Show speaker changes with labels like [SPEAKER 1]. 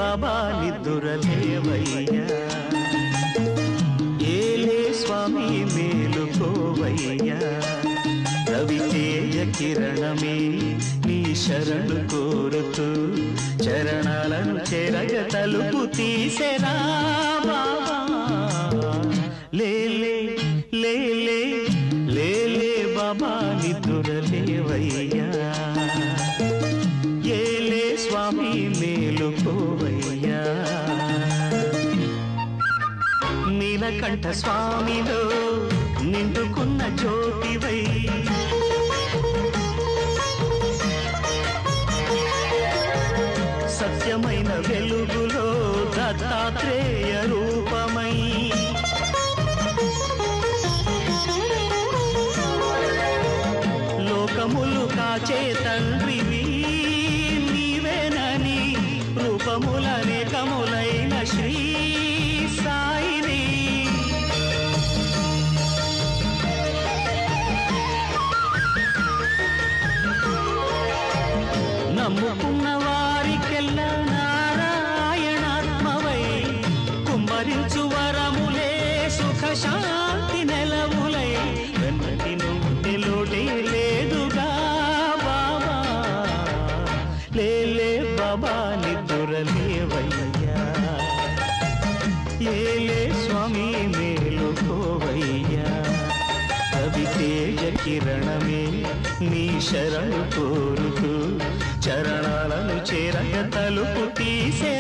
[SPEAKER 1] బాబా నిద్దురలేవయ్యా ఏలే స్వామి మేలుకోవయ్యా రవితేజ కిరణమే నీ శరణు కోరుతూ చరణాలను చెరగ తలుపు తీసెరా బాబా లేలే లేలే లేలే బాబా నిద్దురలేవయ్యా ఏలే స్వామి మేలుకోవయ్యా నీలకంఠ స్వామిలో నిండుకున్న జ్యోతివై సత్యమైన వెలుగులో దత్తాత్రేయ రూపమై లోకములు కాచే తండ్రివి నీవేనని రూపములనేకములైన శ్రీ సాయిని నమ్ముకున్న వారికెల్లా నారాయణాత్మవై కుమ్మరించు వరములే సుఖ శాంతి నెలవులై వెన్నటి నుండి లోటే లేదుగా బాబా లేలే బాబా నిద్దురలేవయ్యా ఏలే స్వామి మేలుకోవయ్యా రవితేజ కిరణమే నీ శరణు కోరుతూ చరణాలను చేరగ తలుపు తీసే